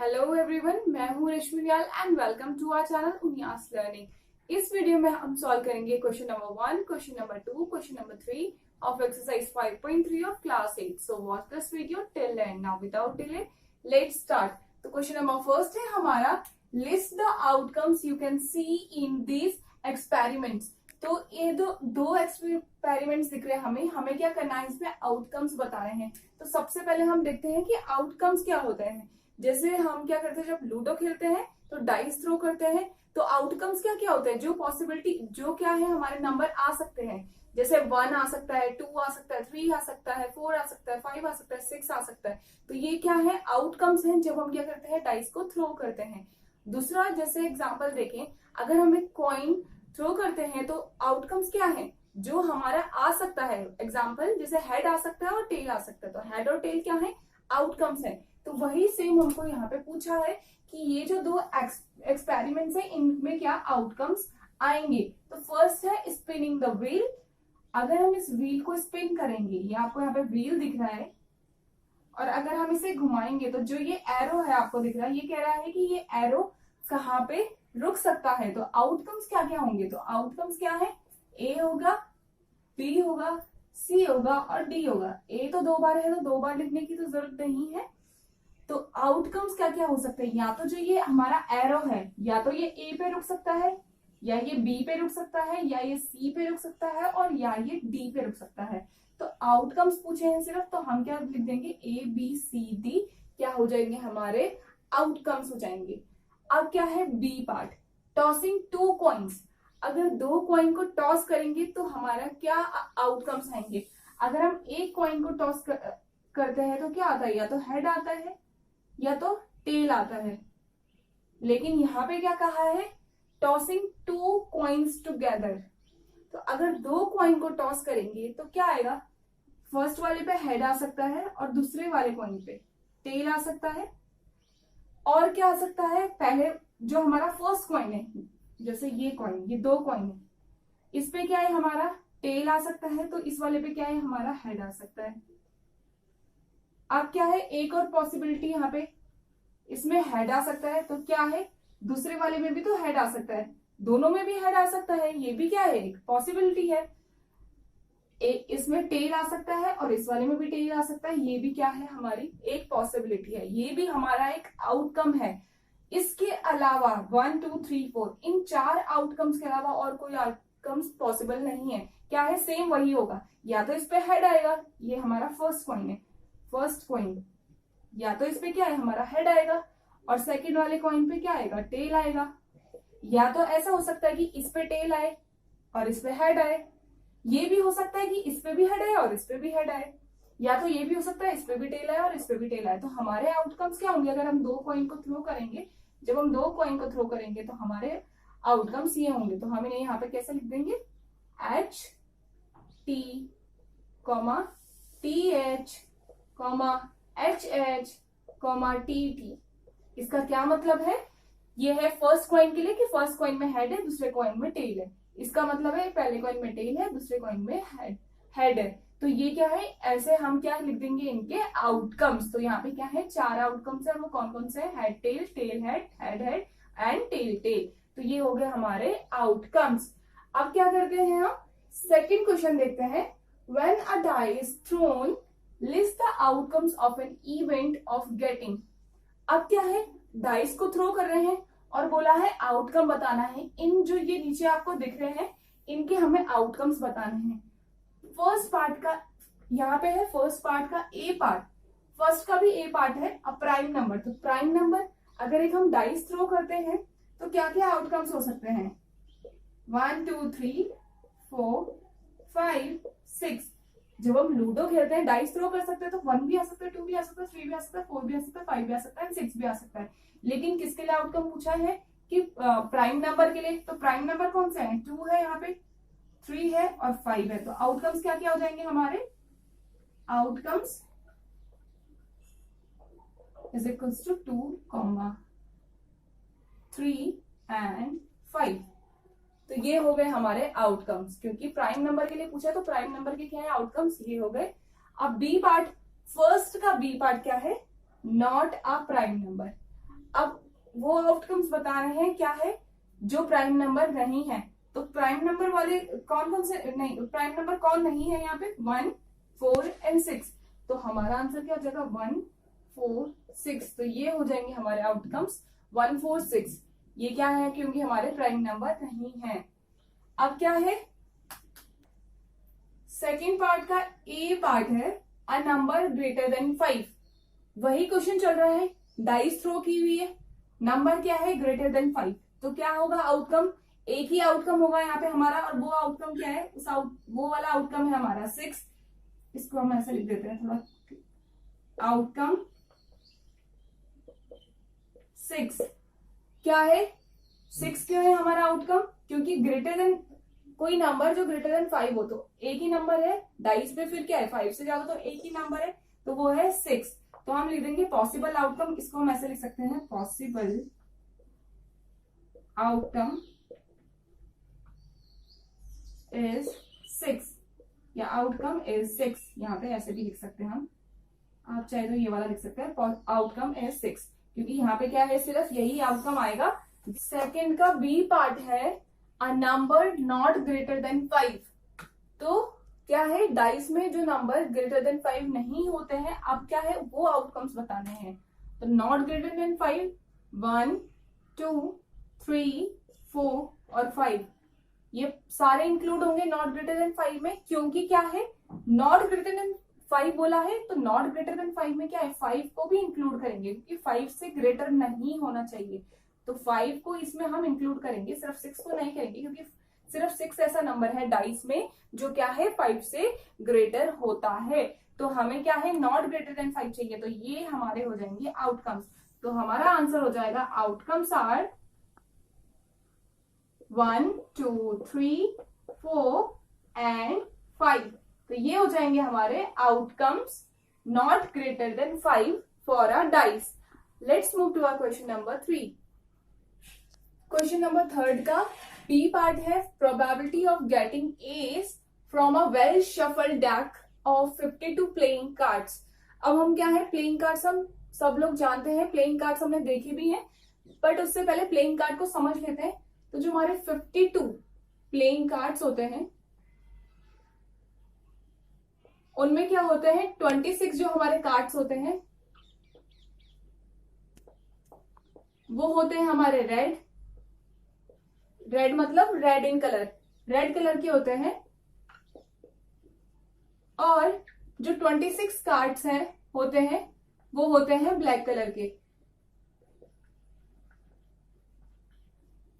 Hello everyone, मैं हूँ Reshmi Riyal and welcome to our channel Uniyas learning. इस वीडियो में हम सॉल्व करेंगे question number 1, question number 2, question number 3 of exercise 5.3 of class 8। So watch this video till end. Now without delay let's start. तो question number first है हमारा, list the outcomes you can see in these experiments. तो ये दो experiments दिख रहे हैं हमें क्या करना है, इसमें आउटकम्स बता रहे हैं। तो सबसे पहले हम देखते हैं कि आउटकम्स क्या होते हैं। जैसे हम क्या करते हैं, जब लूडो खेलते हैं तो डाइस थ्रो करते हैं, तो आउटकम्स क्या क्या होते हैं, जो पॉसिबिलिटी जो क्या है हमारे नंबर आ सकते हैं। जैसे 1 आ सकता है, 2 आ सकता है, 3 आ सकता है, 4 आ सकता है, 5 आ सकता है, 6 आ सकता है। तो ये क्या है, आउटकम्स हैं जब हम क्या करते हैं, डाइस को थ्रो करते हैं। दूसरा, जैसे एग्जाम्पल देखें, अगर हम एक कॉइन थ्रो करते हैं तो आउटकम्स क्या है, जो हमारा आ सकता है। एग्जाम्पल जैसे हेड आ सकता है और टेल आ सकता है, तो हेड और टेल क्या है, आउटकम्स है। तो वही सेम हमको यहाँ पे पूछा है कि ये जो दो एक्सपेरिमेंट्स है इनमें क्या आउटकम्स आएंगे। तो फर्स्ट है स्पिनिंग द व्हील। अगर हम इस व्हील को स्पिन करेंगे, ये आपको यहाँ पे व्हील दिख रहा है, और अगर हम इसे घुमाएंगे तो जो ये एरो है आपको दिख रहा है, ये कह रहा है कि ये एरो कहाँ पे रुक सकता है। तो आउटकम्स क्या क्या होंगे, तो आउटकम्स क्या है, ए होगा, बी होगा, सी होगा और डी होगा। ए तो 2 बार है तो 2 बार लिखने की तो जरूरत नहीं है। तो आउटकम्स क्या क्या हो सकते हैं, या तो जो ये हमारा एरो है, या तो ये ए पे रुक सकता है, या ये बी पे रुक सकता है, या ये सी पे रुक सकता है, और या ये डी पे रुक सकता है। तो आउटकम्स पूछे हैं सिर्फ, तो हम क्या लिख देंगे, ए बी सी डी क्या हो जाएंगे, हमारे आउटकम्स हो जाएंगे। अब क्या है बी पार्ट, टॉसिंग 2 कॉइन्स। अगर 2 कॉइन को टॉस करेंगे तो हमारा क्या आउटकम्स आएंगे। अगर हम एक कॉइन को टॉस करते हैं तो क्या आता है, या तो हेड आता है या तो टेल आता है। लेकिन यहाँ पे क्या कहा है, टॉसिंग 2 कॉइन्स टुगेदर। तो अगर 2 कॉइन को टॉस करेंगे तो क्या आएगा, फर्स्ट वाले पे हेड आ सकता है और दूसरे वाले कॉइन पे टेल आ सकता है। और क्या आ सकता है, पहले जो हमारा फर्स्ट कॉइन है, जैसे ये कॉइन, ये 2 कॉइन है, इस पे क्या है हमारा टेल आ सकता है, तो इस वाले पे क्या है हमारा हेड आ सकता है। अब क्या है, एक और पॉसिबिलिटी यहाँ पे, इसमें हेड आ सकता है, तो क्या है दूसरे वाले में भी तो हेड आ सकता है, दोनों में भी हेड आ सकता है, ये भी क्या है एक पॉसिबिलिटी है। इसमें टेल आ सकता है और इस वाले में भी टेल आ सकता है, ये भी क्या है हमारी एक पॉसिबिलिटी है, ये भी हमारा एक आउटकम है। इसके अलावा 1 2 3 4 इन 4 आउटकम्स के अलावा और कोई आउटकम्स पॉसिबल नहीं है। क्या है, सेम वही होगा, या तो इस पे हेड आएगा, ये हमारा फर्स्ट कॉइन है, फर्स्ट कॉइन, या तो इस पे क्या है हमारा हेड आएगा, और सेकंड वाले कॉइन पे क्या आएगा, टेल आएगा। या तो ऐसा हो सकता है कि इस पे टेल आए और इस पे हेड आए, ये भी हो सकता है कि इस पे भी हेड आए और इस पे भी हेड आए, या तो ये भी हो सकता है इस पे भी टेल आए और इस पे भी टेल आए। तो हमारे आउटकम्स क्या होंगे, अगर हम 2 कॉइन को थ्रो करेंगे, जब हम 2 कॉइन को थ्रो करेंगे तो हमारे आउटकम्स ये होंगे। तो हम इन्हें यहाँ पे कैसे लिख देंगे, H T comma T H comma H H comma T T. इसका क्या मतलब है, ये है फर्स्ट कॉइन के लिए कि फर्स्ट कॉइन में हेड है, दूसरे कॉइन में टेल है। इसका मतलब है पहले कॉइन में टेल है, दूसरे कॉइन में हेड है। तो ये क्या है, ऐसे हम क्या लिख देंगे इनके आउटकम्स। तो यहाँ पे क्या है, 4 आउटकम्स है, वो कौन कौन से है, head tail, tail head, head head and tail tail. तो ये हो गए हमारे आउटकम्स। अब क्या करते हैं हम, सेकेंड क्वेश्चन देखते हैं। When a die is thrown list the outcomes of an event of getting. अब क्या है, डाइस को थ्रो कर रहे हैं और बोला है आउटकम बताना है। इन जो ये नीचे आपको दिख रहे हैं, इनके हमें आउटकम्स बताने हैं। फर्स्ट पार्ट का यहाँ पे है, फर्स्ट पार्ट का ए पार्ट, फर्स्ट का भी ए पार्ट है, अब प्राइम नंबर। तो प्राइम नंबर अगर एक हम डाइस थ्रो करते हैं तो क्या क्या आउटकम्स हो सकते हैं, 1 2 3 4 5 6। जब हम लूडो खेलते हैं डाइस थ्रो कर सकते हैं तो 1 भी आ सकता है, 2 भी आ सकता है, 3 भी आ सकता है, 4 भी आ सकता है, 5 भी आ सकता है, 6 भी आ सकता है। लेकिन किसके लिए आउटकम पूछा है कि प्राइम नंबर के लिए। तो प्राइम नंबर कौन सा है, 2 है, यहाँ पे 3 है और 5 है। तो आउटकम्स क्या क्या हो जाएंगे हमारे, outcomes is equals to 2, 3 and 5। तो ये हो गए हमारे आउटकम्स, क्योंकि प्राइम नंबर के लिए पूछा तो प्राइम नंबर के क्या है आउटकम्स, ये हो गए। अब बी पार्ट, फर्स्ट का बी पार्ट क्या है, नॉट अ प्राइम नंबर। वो आउटकम्स बता रहे हैं क्या है, जो प्राइम नंबर नहीं है। तो प्राइम नंबर वाले कौन कौन से, नहीं प्राइम नंबर कौन नहीं है यहाँ पे, 1, 4 एंड 6। तो हमारा आंसर क्या हो जाएगा, 1, 4, 6। तो ये हो जाएंगे हमारे आउटकम्स 1, 4, 6। ये क्या है, क्योंकि हमारे प्राइम नंबर नहीं है। अब क्या है, सेकेंड पार्ट का ए पार्ट है अ नंबर ग्रेटर देन 5। वही क्वेश्चन चल रहा है, डाइस थ्रो की हुई है, नंबर क्या है, ग्रेटर देन 5। तो क्या होगा आउटकम, एक ही आउटकम होगा यहाँ पे हमारा, और वो आउटकम क्या है, वो वाला आउटकम है हमारा 6। इसको हम ऐसे लिख देते हैं थोड़ा, आउटकम 6 क्या है, 6 क्यों है हमारा आउटकम, क्योंकि ग्रेटर देन कोई नंबर जो ग्रेटर देन 5 हो, तो एक ही नंबर है डाइस पे, फिर क्या है 5 से ज्यादा तो एक ही नंबर है, तो वो है 6। तो हम लिख देंगे पॉसिबल आउटकम, इसको हम ऐसे लिख सकते हैं, पॉसिबल आउटकम इज 6, या आउटकम इज 6। यहाँ पे ऐसे भी लिख सकते हैं हम, आप चाहे तो ये वाला लिख सकते हैं, आउटकम इज 6, क्योंकि यहाँ पे क्या है, सिर्फ यही आउटकम आएगा। सेकेंड का बी पार्ट है a number not greater than 5। तो क्या है, डाइस में जो नंबर ग्रेटर देन 5 नहीं होते हैं, अब क्या है, वो आउटकम्स बताने हैं। तो नॉट ग्रेटर देन 5, 1, 2, 3, 4 और 5, ये सारे इंक्लूड होंगे नॉट ग्रेटर देन 5 में, क्योंकि क्या है, नॉट ग्रेटर देन 5 बोला है, तो नॉट ग्रेटर देन 5 में क्या है, 5 को भी इंक्लूड करेंगे, क्योंकि 5 से ग्रेटर नहीं होना चाहिए। तो 5 को इसमें हम इंक्लूड करेंगे, सिर्फ 6 को नहीं करेंगे, क्योंकि सिर्फ 6 ऐसा नंबर है डाइस में जो क्या है 5 से ग्रेटर होता है। तो हमें क्या है, नॉट ग्रेटर देन 5 चाहिए, तो ये हमारे हो जाएंगे आउटकम्स। तो हमारा आंसर हो जाएगा आउटकम्स आर 1, 2, 3, 4 एंड 5। तो ये हो जाएंगे हमारे outcomes not greater than 5 for a dice. Let's move to a question number 3। Question number 3 का बी पार्ट है probability of getting ace from a well shuffled deck of 52 playing cards. अब हम क्या है, प्लेइंग कार्ड्स हम सब लोग जानते हैं, प्लेइंग कार्ड्स हमने देखे भी हैं, बट उससे पहले प्लेइंग कार्ड को समझ लेते हैं। तो जो हमारे 52 प्लेइंग कार्ड्स होते हैं, उनमें क्या होते हैं, 26 जो हमारे कार्ड्स होते हैं वो होते हैं हमारे रेड, रेड मतलब red in colour, red colour के होते हैं। और जो 26 कार्ड्स हैं होते हैं वो होते हैं ब्लैक कलर के।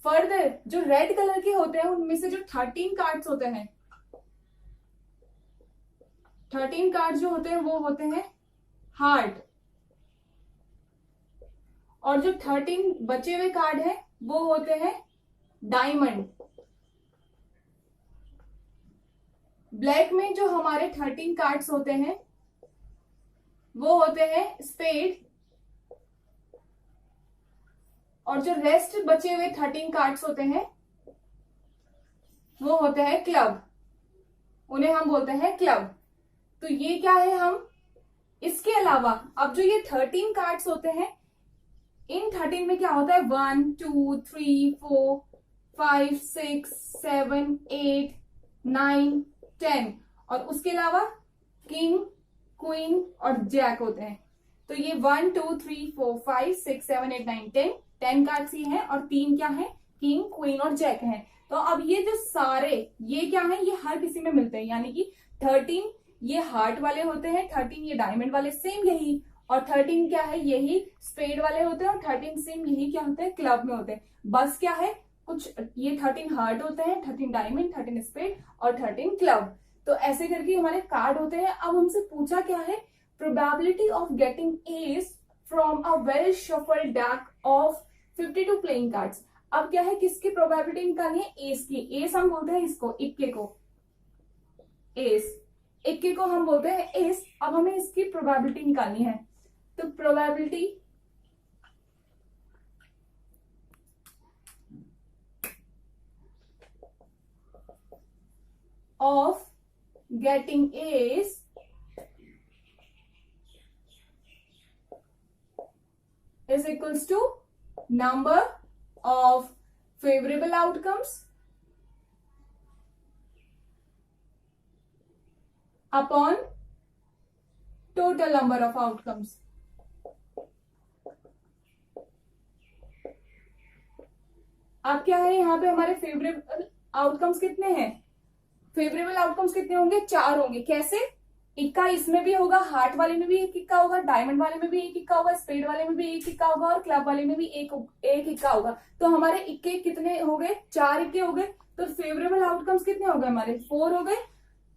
फर्दर जो रेड कलर के होते हैं उनमें से जो 13 कार्ड्स होते हैं, 13 कार्ड्स जो होते हैं वो होते हैं हार्ट, और जो 13 बचे हुए कार्ड हैं वो होते हैं डायमंड। ब्लैक में जो हमारे 13 कार्ड्स होते हैं वो होते हैं स्पेड, और जो रेस्ट बचे हुए 13 कार्ड्स होते हैं वो होते हैं क्लब, उन्हें हम बोलते हैं क्लब। तो ये क्या है, हम इसके अलावा अब जो ये 13 कार्ड्स होते हैं, इन 13 में क्या होता है, 1, 2, 3, 4, 5, 6, 7, 8, 9, 10, और उसके अलावा किंग, क्वीन और जैक होते हैं। तो ये 1, 2, 3, 4, 5, 6, 7, 8, 9, 10 कार्ड्स ही हैं, और 3 क्या है, किंग, क्वीन और जैक हैं। तो अब ये जो सारे ये क्या है, ये हर किसी में मिलते हैं, यानी कि 13 ये हार्ट वाले होते हैं, 13 ये डायमंड वाले, सेम यही, और 13 क्या है, यही स्पेड वाले होते हैं, और 13 सेम यही क्या होते हैं, क्लब में होते हैं। बस क्या है, कुछ ये 13 हार्ट होते हैं, 13 डायमंड, 13 स्पेड और 13 क्लब। तो ऐसे करके हमारे कार्ड होते हैं। अब हमसे पूछा क्या है, probability of getting ace from a well shuffled deck of 52 playing cards. अब क्या है, किसकी प्रोबेबिलिटी निकालनी है, एस की। एस हम बोलते हैं इसको, इक्के को एस, इक्के को हम बोलते हैं एस। अब हमें इसकी प्रोबेबिलिटी निकालनी है। तो probability of getting S is equals to number of favorable outcomes upon total number of outcomes. अब क्या है यहाँ पे हमारे फेवरेबल आउटकम्स कितने हैं? फेवरेबल आउटकम्स कितने होंगे? 4 होंगे। कैसे? इक्का इसमें भी होगा, हार्ट वाले में भी एक इक्का होगा, डायमंड वाले में भी एक इक्का होगा, स्पेड वाले में भी एक इक्का होगा और क्लब वाले में भी एक इक्का होगा। तो हमारे इक्के कितने हो गए? 4 इक्के हो गए। तो फेवरेबल आउटकम्स कितने हो गए हमारे? 4 हो गए।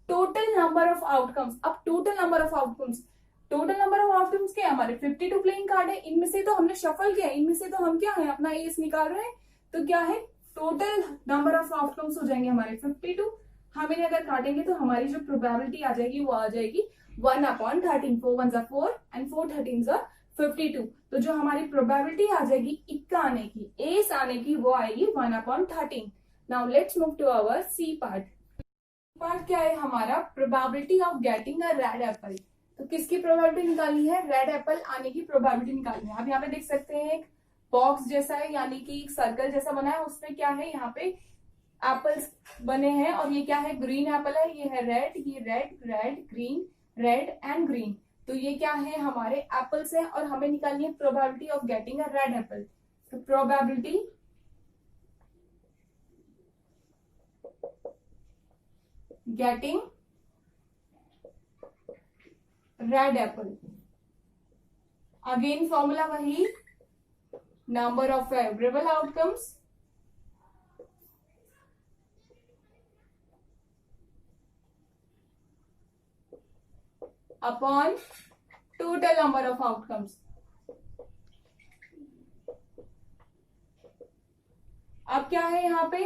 टोटल नंबर ऑफ आउटकम्स, अब total number of outcomes, total number of outcomes क्या है हमारे? 52 प्लेइंग कार्ड है, इनमें से तो हमने शफल किया है, इनमें से तो हम क्या है अपना एस निकाल रहे हैं। तो क्या है? टोटल नंबर ऑफ आउटकम्स हो जाएंगे हमारे 52। हम इन्हें अगर काटेंगे तो हमारी जो प्रोबेबिलिटी आ जाएगी वो आ जाएगी 1/13। 4 1 4 एंड 4 13 52। तो जो हमारी प्रोबेबिलिटी आ जाएगी इक्का आने की, एस आने की, वो आएगी 1/13। Now let's move to our C part. Part क्या है हमारा? Probability of getting a red apple. तो किसकी प्रोबेबिलिटी निकालनी है? रेड एप्पल आने की प्रोबेबिलिटी निकालनी है। आप यहाँ पे देख सकते हैं एक बॉक्स जैसा है, यानी कि एक सर्कल जैसा बना है, उसमें क्या है यहाँ पे एप्पल्स बने हैं और ये क्या है? ग्रीन एप्पल है, ये है रेड, ये red red green red and green. तो ये क्या है? हमारे एप्पल्स है और हमें निकालनी है probability of getting a red apple. तो probability getting red apple, again formula वही, number of favourable outcomes upon total number of outcomes. अब क्या है यहाँ पे?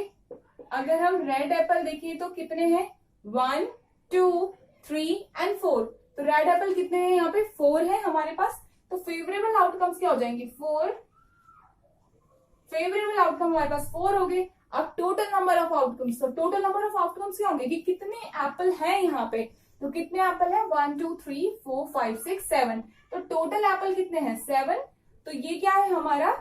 अगर हम रेड एप्पल देखें तो कितने हैं? 1 2 3 एंड 4। तो रेड एप्पल कितने हैं यहाँ पे? 4 है हमारे पास। तो फेवरेबल आउटकम्स क्या हो जाएंगे? 4। फेवरेबल आउटकम हमारे पास 4 हो गए। अब टोटल नंबर ऑफ आउटकम्स, तो टोटल नंबर ऑफ आउटकम्स क्या होंगे कि कितने एप्पल हैं यहाँ पे? तो कितने एप्पल है? 1 2 3 4 5 6 7। तो टोटल एप्पल कितने हैं? 7। तो ये क्या है हमारा?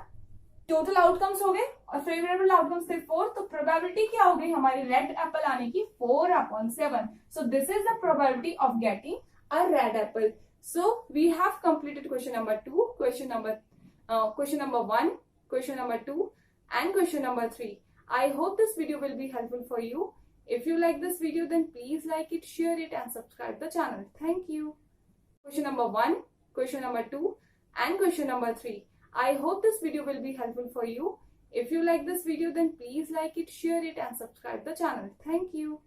टोटल आउटकम्स हो गए और फेवरेबल आउटकम्स थे 4। तो प्रोबेबिलिटी क्या हो गई हमारी रेड एप्पल आने की? 4/7। So this is the probability of getting a red apple. So we have completed question number 2, question number 1, question number 2 and question number 3. I hope this video will be helpful for you. If you like this video, then please like it, share it and subscribe the channel. Thank you. Question number 1, question number 2 and question number 3. I hope this video will be helpful for you. If you like this video, then please like it, share it and subscribe the channel. Thank you.